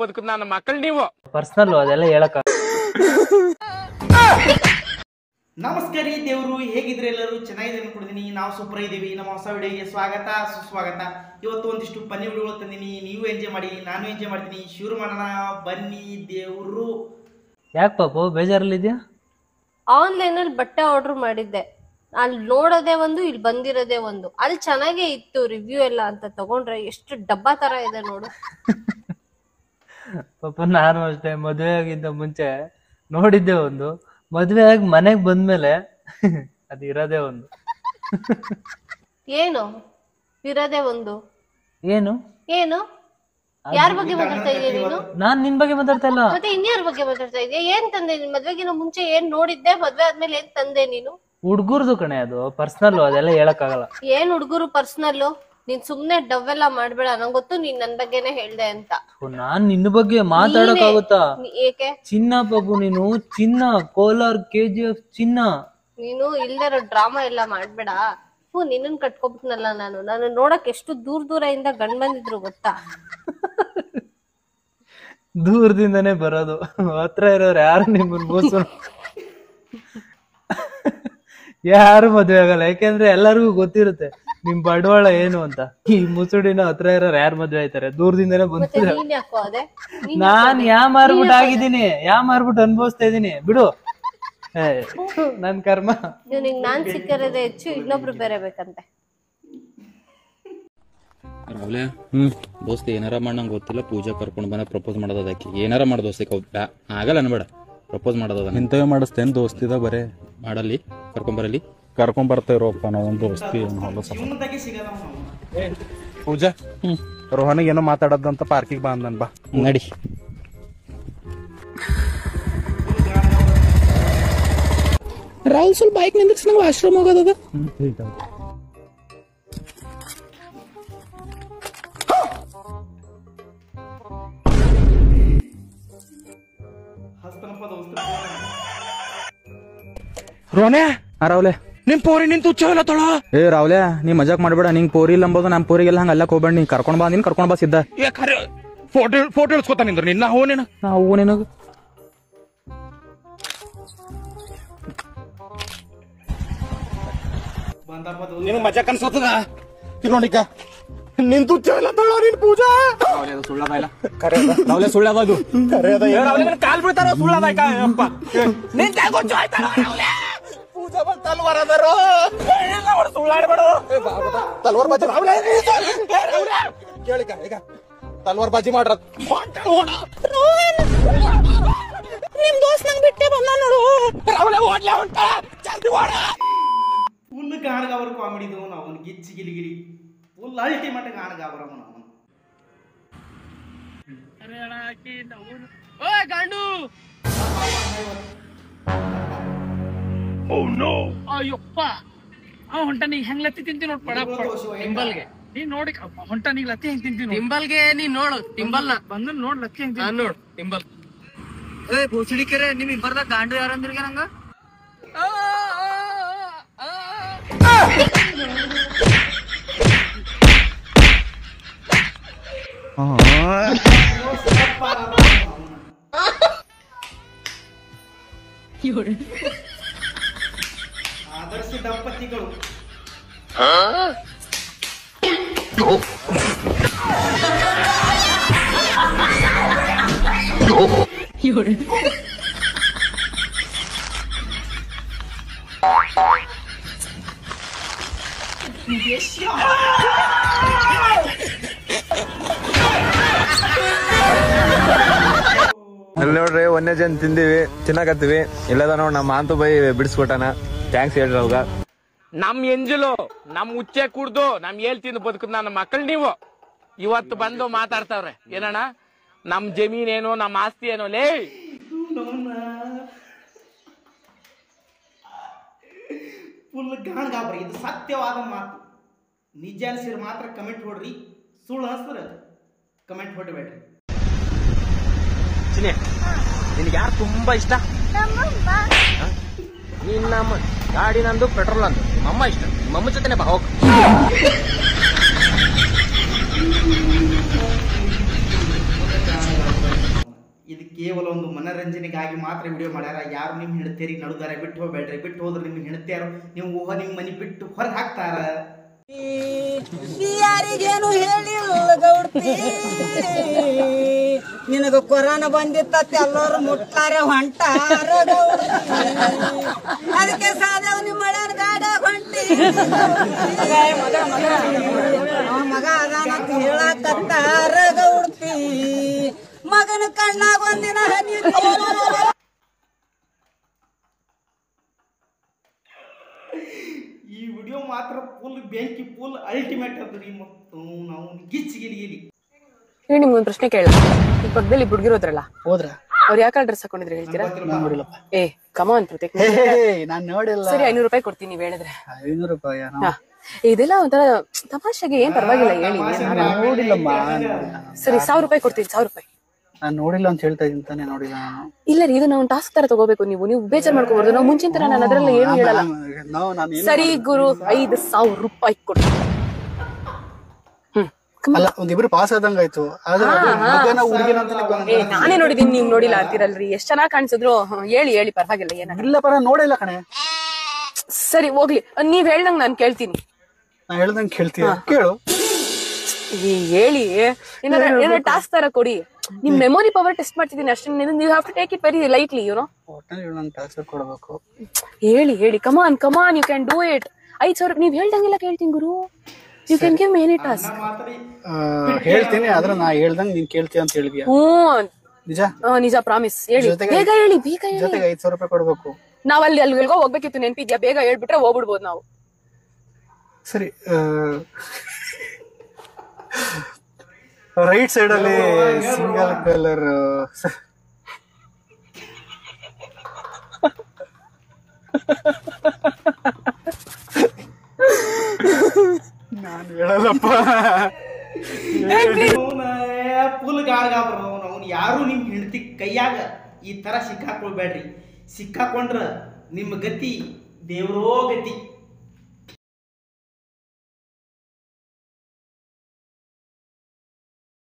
ಬದುಕುದು ನನ್ನ ಮಕ್ಕಳು ನೀವು ಪರ್ಸನಲ್ ಅದೆಲ್ಲ ಹೇಳಕ. ನಮಸ್ಕಾರ ರೀ ದೇವರು, ಹೇಗಿದ್ರೆ ಎಲ್ಲರೂ ಚೆನ್ನಾಗಿದೆ ಅನ್ಕೊಂಡಿದ್ದೀನಿ. ನಾವು ಸೂಪರ್ ಇದ್ದೀವಿ. ನಮ್ಮ ಹೊಸ ವಿಡಿಯೋಗೆ ಸ್ವಾಗತ ಸುಸ್ವಾಗತ. ಇವತ್ತು ಒಂದಿಷ್ಟು ಫನ್ನಿ ವಿಡಿಯೋಗಳು ತಂದೀನಿ, ನೀವು ಎಂಜಾಯ್ ಮಾಡಿ, ನಾನು ಎಂಜಾಯ್ ಮಾಡ್ತೀನಿ. ಶುರು ಮಾಡೋಣ ಬನ್ನಿ ದೇವರು. ಯಾಕೆ ಪಾಪು ಬೇಜಾರಲ್ಲಿದ್ಯಾ? ಆನ್ಲೈನಲ್ಲಿ ಬಟ್ಟೆ ಆರ್ಡರ್ ಮಾಡಿದ್ದೆ, ಅಲ್ಲಿ ನೋಡೋದೇ ಒಂದು, ಇಲ್ಲಿ ಬಂದಿರೋದೇ ಒಂದು. ಅಲ್ಲಿ ಚೆನ್ನಾಗೇ ಇತ್ತು ರಿವ್ಯೂ ಎಲ್ಲ ಅಂತ ತಗೊಂಡ್ರೆ ಎಷ್ಟು ಡಬ್ಬಾ ತರ ಇದೆ ನೋಡು. ಪಾಪ ನಾನು ಅಷ್ಟೇ ಮದುವೆ ಆಗಿಂತ ಮುಂಚೆ ನೋಡಿದ್ದೆ ಒಂದು, ಮದುವೆ ಆಗಿ ಮನೆಗೆ ಬಂದ್ಮೇಲೆ ಅದು ಇರೋದೇ ಒಂದು. ಏನು ಇರೋದೇ ಒಂದು? ಏನು ಏನು ಯಾರ ಬಗ್ಗೆ ಮಾತಾಡ್ತಾ ಇದೀಯ ನೀನು? ನಾನ್ ನಿನ್ ಬಗ್ಗೆ ಮಾತಾಡ್ತಾ ಇಲ್ಲ, ಮತ್ತೆ ಇನ್ಯಾರ ಬಗ್ಗೆ ಮಾತಾಡ್ತಾ ಇದೀಯ? ಏನ್ ತಂದೆ ನಿನ್ ಮದ್ವೆಗಿನ ಮುಂಚೆ? ಏನ್ ನೋಡಿದ್ದೆ? ಮದ್ವೆ ಆದ್ಮೇಲೆ ಏನ್ ತಂದೆ ನೀನು? ಹುಡ್ಗುರ್ದು ಕಣೆ, ಅದು ಪರ್ಸನಲ್, ಅದೆಲ್ಲ ಹೇಳಕ್ ಆಗಲ್ಲ. ಏನ್ ಹುಡ್ಗುರು ಪರ್ಸನಲ್? ನೀನ್ ಸುಮ್ನೆ ಡವ್ವೆಲ್ಲ ಮಾಡ್ಬೇಡ. ನಂಗ್ ಗೊತ್ತು ನೀನ್ ನನ್ ಬಗ್ಗೆನೆ ಹೇಳ್ದೆ ಅಂತ. ನಾನ್ ನಿನ್ನ ಬಗ್ಗೆ ಮಾತಾಡಕ್ ಆಗುತ್ತಾ? ಏಕೆ? ಚಿನ್ನ ಪಾಪು, ನೀನು ಚಿನ್ನ, ಕೋಲಾರ್ KGF ಚಿನ್ನ. ನೀನು ಇಲ್ದಿರೋ ಡ್ರಾಮಾ ಎಲ್ಲ ಮಾಡ್ಬೇಡ. ನಿನ್ನನ್ ಕಟ್ಕೊಬಿಟ್ನಲ್ಲ ನಾನು ನೋಡಕ್ ಎಷ್ಟು ದೂರದಿಂದ ಗಂಡ್ ಬಂದಿದ್ರು ಗೊತ್ತಾ? ದೂರದಿಂದನೇ ಬರೋದು, ಹತ್ರ ಇರೋರು ಯಾರು ನಿಮ್ಮನ್ ಮೋಸ ಯಾರು ಮದ್ವೆ ಆಗಲ್ಲ. ಯಾಕೆಂದ್ರೆ ಎಲ್ಲರಿಗೂ ಗೊತ್ತಿರುತ್ತೆ ನಿಮ್ ಬಂಡವಾಳ ಏನು ಅಂತ. ಈ ಮುಸುಡಿನ ಹತ್ರ ಇರೋರು ಯಾರು ಮದ್ವೆ ಆಯ್ತಾರೆ? ದೂರದಿಂದನೇ ಬಂದಿದ್ದಾರೆ. ನಾನ್ ಮಾರ್ಬಿಟ್ಟು ಆಗಿದ್ದೀನಿ, ಮಾರ್ಬಿಟ್ಟು ಅನ್ಭವಿಸ್ತಾ ಇದೀನಿ ಬಿಡು. ನನ್ ಕರ್ಮ. ನಾನ್ ಸಿಕ್ಕಿರೋದೇ ಹೆಚ್ಚು, ಇನ್ನೊಬ್ರು ಬೇರೆ ಬೇಕಂತೆ. ರಾವ್ಲೆ ದೋಸ್ತಿ ಏನಾರ ಮಾಡಿ ನಂಗೆ ಗೊತ್ತಿಲ್ಲ, ಪೂಜಾ ಕರ್ಕೊಂಡ್ ಬಂದ ಪ್ರಪೋಸ್ ಮಾಡೋದ ಅದಕ್ಕೆ. ಏನಾರ ಮಾಡ ದೋಸ್ತಿ, ಆಗಲ್ಲ ಅನ್ಬೇಡ, ಪ್ರಪೋಸ್ ಮಾಡೋದ. ಇಂತವೇ ಮಾಡಿಸ್ತೇನ್ ದೋಸ್ತಿದ ಬರೇ ಮಾಡಲ್ಲಿ ಕರ್ಕೊಂಬರಲಿ, ಕರ್ಕೊಂಬರ್ತೇವ್ರಪ್ಪ ನಾವೊಂದು ದೋಸ್ತಿ. ಪೂಜಾ ರೋಹನಿಗೆ ಏನೋ ಮಾತಾಡೋದಂತ ಪಾರ್ಕಿಗೆ ಬಾ ಅಂದನ್, ಬಾ ನಡಿ. ರಾಹುಲ್ ಸ್ವಲ್ಪ ಬೈಕ್ ನಿಂದಿರ್ಸಿ, ನಂಗೆ ವಾಶ್ರೂಮ್ ಹೋಗೋದದ. ರೋಹನೆ ರಾವ್ಲೆ ನಿಮ್ ಪೋರಿ ನಿಂತು ಹುಚ್ಚಲ್ಲ ತೊಳ. ಏ ರಾವ್ಲೆ, ನೀ ಮಜಾಕ್ ಮಾಡ್ಬೇಡ. ನಿಂಗ್ ಪೋರಿ ಇಲ್ಲ ಅಂಬೋದು, ನಮ್ ಪೋರಿಗೆಲ್ಲ ಹಂಗ ಅಲ್ಲ ಹೋಗ್ಬೇಡ. ನೀ ಕರ್ಕೊಂಡ್ ಬಾ, ನೀನ್ ಕರ್ಕೊಂಡ್ ಬಾ ಸಿದ್ದ. ಫೋಟೋ ಇಳಿಸ್ಕೊತ ನಿಂದ್ರ ನಿನ್ನ ಹೋ ನೀನು. ನಾವು ನಿನಗ ನಿನ್ ಮಜಾಕ್ ಅನ್ಸೋತದ ತಿಳೋಣಿಕ. ನಿಂತು ಹುಚ್ಚಲ್ಲ ತೊಳ ನಿನ್ ಪೂಜಾ. ಸುಳ್ಳದ ಇಲ್ಲ ರಾವ್ಲೆ, ಸುಳ್ಳದ ಅದು. ಕಾಲ್ ಬಿಡ್ತಾರ ಸುಳ್ಳದ ನಿನ್ ಪೂಜಾ ಬಂದ್ ತಲ್ವಾರ ಅದಾರ, ಸುಳ್ಳಾಡ್ಬೇಡು. ತಲ್ವಾರ್ ಬಾಜಿ ಕೇಳಿಕ, ಈಗ ತಲ್ವಾರ್ ಬಾಜಿ ಮಾಡ್ರ. ನಿಮ್ ದೋಸ್ತ್ ನಂಗ್ ಬಿಟ್ಟೆ ಬಂದ ನೋಡು. ಓಡ್ಲೇ ಹೊಂಟ, ಜಲ್ದಿ ಓಡ. ಫುಲ್ ಗಾಣಗಾವರ ಕಾಮಿಡಿದು ಅವನು, ಗಿಚ್ಚಿ ಗಿಲಿಗಿಲಿ ಫುಲ್ ಅಲ್ಟಿಮೇಟ್ ಗಾಣಗಾವರ ಅವನು. ಅಯ್ಯಪ್ಪ, ಹೊಂಟ ನೀ ಹೆಂಗ್ ಲತ್ತಿ ತಿಂತಿ ನೋಡ್ ಪಡ ಟಿಂಬಲ್ಗೆ. ನೀ ನೋಡಿ ಹೊಂಟ ನೀ ಲತ್ತಿ ಹೆಂಗ್ ತಿಂತಿ ಟಿಂಬಲ್ಗೆ. ನೀ ನೋಡು ಟಿಂಬಲ್ ಬಂದ್ ನೋಡ್ ಲತ್ತಿ ಹೆಂಗ್ ನೋಡ್ ಟಿಂಬಲ್. ಏ ಭೂಸಡಿಕೆರೆ, ನಿಮ್ ಇಬ್ಬರ್ದಾಗ ಗಾಂಡು ಯಾರಂದ್ರಿಗೆ ನಂಗ? ಆದರ್ಶ ದಂಪತಿಗಳು. ಅಲ್ಲಿ ನೋಡ್ರಿ ವನ್ಯಜನ್ ತಿಂದಿವಿ, ತಿನ್ನಕತ್ತೀವಿ. ಇಲ್ಲದ ನೋಡ್ ನಮ್ಮ ಮಾಂತು ಬೈ ಬಿಡಿಸ್ಕೊಟ್ಟಾನ. ಥ್ಯಾಂಕ್ಸ್ ಹೇಳ್ರಿ ಅವಾಗ. ನಮ್ ಎಂಜಲು, ನಮ್ ಉಚ್ಚೆ ಕುಡ್ದು ನಮ್ ತಿಂದು ಬದುಕುದು ನನ್ನ ಮಕ್ಕಳು ನೀವು. ಇವತ್ತು ಬಂದು ಮಾತಾಡ್ತಾವ್ರೆ ಏನಣ್ಣ, ನಮ್ ಜಮೀನೇನು, ನಮ್ ಆಸ್ತಿ ಏನೋ. ಲೇ ಫುಲ್ ಗಾಣಗಾಬ್ರಿ. ಇದು ಸತ್ಯವಾದ ಮಾತು. ನಿಜ ಅನ್ಸಿರ್ ಮಾತ್ರ ಕಮೆಂಟ್ ಹೊಡ್ರಿ, ಸುಳ್ಳು ಅನ್ಸಿದ್ರ ಕಮೆಂಟ್ ಹೊಡ್ಬೇಡ್ರಿ. ನಿನ್ಗೆ ಯಾರು ತುಂಬಾ ಇಷ್ಟ? ನೀನ್ ನಮ್ಮ ಗಾಡಿ ನಂದು, ಪೆಟ್ರೋಲ್ ಅಂದು. ನಿಮ್ಮಮ್ಮ ಇಷ್ಟ, ನಿಮ್ಮಮ್ಮ ಜೊತೆನೆ ಬಾ ಹೋಗ್. ಮನರಂಜನೆಗಾಗಿ ಮಾತ್ರ ವಿಡಿಯೋ ಮಾಡ್ಯಾರ. ಯಾರು ನಿಮ್ಮ ಹೆಂಡತಿಯರಿಗೆ ನಡುದಾರೆ ಬಿಟ್ಟು ಹೋಗ್ಬೇಡ್ರಿ. ಬಿಟ್ಟು ಹೋದ್ರೆ ನಿಮ್ಮ ಹೆಂಡತಿಯರು ನಿಮ್ಮ ಮನೆ ಬಿಟ್ಟು ಹೊರಗೆ ಹಾಕ್ತಾರ. ಯಾರಿಗೇನು ಹೇಳಿಲ್ಲ ಗೌಡ್ತಿ, ನಿನಗ ಕೊರೋನಾ ಬಂದಿತ್ತ ಎಲ್ಲರೂ ಮುಟ್ಟಾರೆ ಹೊಂಟಾರ ಗೌಡ್ತಿ, ಅದಕ್ಕೆ ಸಾಧ್ಯ ನಿಮ್ಮ ಮಳೆಯ ಗಾಡ ಹೊಂಟಿ ಮಗ ಅದಾನಂತ ಹೇಳಕತ್ತಾರ ಗೌಡ್ತಿ, ಮಗನ ಕಣ್ಣಾಗ ಒಂದಿನ ಹನಿ. ಈ ವಿಡಿಯೋ ಮಾತ್ರ ಫುಲ್ ಬೆಂಕಿ, ಫುಲ್ ಅಲ್ಟಿಮೇಟ್ ಅದ್ರಿ. ಮತ್ತು ನಾವು ಗಿಚ್ಚಿಗಿಲಿ ನಿಮ್ಗೊಂದು ಪ್ರಶ್ನೆ ಕೇಳ, ಈ ಪಕ್ಕದಲ್ಲಿ ಹುಡುಗಿರೋದ್ರಲ್ಲ ಹೋದ್ರ ಅವ್ರು ಯಾಕೆ ಡ್ರೆಸ್ ಹಾಕೊಂಡಿದ್ರೆ ಹೇಳ್ತೀರಾ? ಏ ಕಮಾನ್ ಪ್ರತೀಕ್, ನಾನ್ ನೋಡಿಲ್ಲ. ಸರಿ 500 ರೂಪಾಯಿ ಕೊಡ್ತೀನಿ ನೀವ್ ಹೇಳಿದ್ರೆ. 500 ರೂಪಾಯಿ? ಇದೆಲ್ಲ ಒಂಥರ ತಮಾಷೆಗೆ, ಏನ್ ಪರವಾಗಿಲ್ಲ ಹೇಳಿ. ನೋಡಿಲ್ಲಮ್ಮ. ಸರಿ 1000 ರೂಪಾಯಿ ಕೊಡ್ತೀನಿ. 1000 ರೂಪಾಯಿ ನಾನ್ ನೋಡಿಲ್ಲ ಅಂತ ಹೇಳ್ತಾ ಇದೀನಿ ತಾನೇ, ನೋಡಿಲ್ಲ ನಾನು. ಇಲ್ಲ ರೀ, ಇದು ನಾವು ಟಾಸ್ಕ್ ತರ ತಗೋಬೇಕು. ನೀವು ಬೇಜಾರ್ ಮಾಡ್ಕೋಬಾರ್ದು. ನಾವು ಮುಂಚಿನ ತರ ನಾನು ಅದ್ರಲ್ಲಿ ಏನು ಹೇಳಲ್ಲ. ಸರಿ ಗುರು, 5000 ರೂಪಾಯಿ ಕೊಡ್ತೀನಿ. ಅಲ್ಲ, ಒಂದಿಬ್ರು ಪಾಸ್ ಆದಂಗ ಆಯ್ತು. ನಾನೇ ನೋಡಿದೀನಿ, ನೀವ್ ನೋಡಿಲ್ಲ ಅಂತೀರಲ್ರಿ. ಎಷ್ಟ್ ಚೆನ್ನಾಗ್ ಕಾಣಿಸಿದ್ರು. ಹೇಳಿ ಪರವಾಗಿಲ್ಲ. ಇಲ್ಲ ಪರ ನೋಡಿಲ್ಲ ಕಣೆ. ಸರಿ ಹೋಗ್ಲಿ, ನೀವ್ ಹೇಳ್ದಂಗ್ ನಾನ್ ಕೇಳ್ತೀನಿ. ನಾ ಹೇಳ್ದಂಗ್ ಕೇಳ್ತೀಯ? ಕೇಳು. ಹೇಳಿ, ಏನಾರ ಟಾಸ್ಕ್ ತರ ಕೊಡಿ. ನಿಮ್ ಮೆಮೊರಿ ಪವರ್ ಟೆಸ್ಟ್ ಮಾಡ್ತಿದ್ದೀನಿ ಅಷ್ಟೇ. You have to take it very lightly, you know. Task ಕೊಡಬೇಕು. ಹೇಳಿ come on, you can do it. 5000 ನೀವ್ ಹೇಳ್ದಂಗೆಲ್ಲ ಕೇಳ್ತೀನಿ ಗುರು. You can give me any task. ಹೇಳ್ತೀನಿ, ಆದ್ರೆ ನಾ ಹೇಳ್ದಂಗ್ ನೀನ್ ಕೇಳ್ತೀಯ ಅಂತ ಹೇಳಿದ್ಯಾ? ನಿಜ ಪ್ರಾಮಿಸ್. ಹೇಳಿ, ಬೇಗ ಹೇಳಿ. ಜೊತೆಗೆ 5000 ರೂಪಾಯಿ ಕೊಡ್ಬೇಕು. ನಾವ್ ಅಲ್ಲಿಗೋ ಹೋಗ್ಬೇಕಿತ್ತು, ನೆನ್ಪಿದ್ಯಾ? ಬೇಗ ಹೇಳ್ಬಿಟ್ರೆ ಹೋಗ್ಬಿಡ್ಬೋದು ನಾವು. ಸರಿ, ರೈಟ್ ಸೈಡ್ ಅಲ್ಲಿ ಸಿಂಗಲ್ ಕಲರ್. ನಾನು ಹೇಳಲ್ಲಪ್ಪ. ಫುಲ್ ಗಾಳ್ಗಾಬ್ರ. ಅವ್ನು ಯಾರು ನಿಮ್ ಹೆಂಡತಿ ಕೈಯಾಗ ಈ ತರ ಸಿಕ್ಕಾಕೊಳ್ಬೇಡ್ರಿ. ಸಿಕ್ಕಾಕೊಂಡ್ರ ನಿಮ್ಮ ಗತಿ ದೇವ್ರೋ ಗತಿ.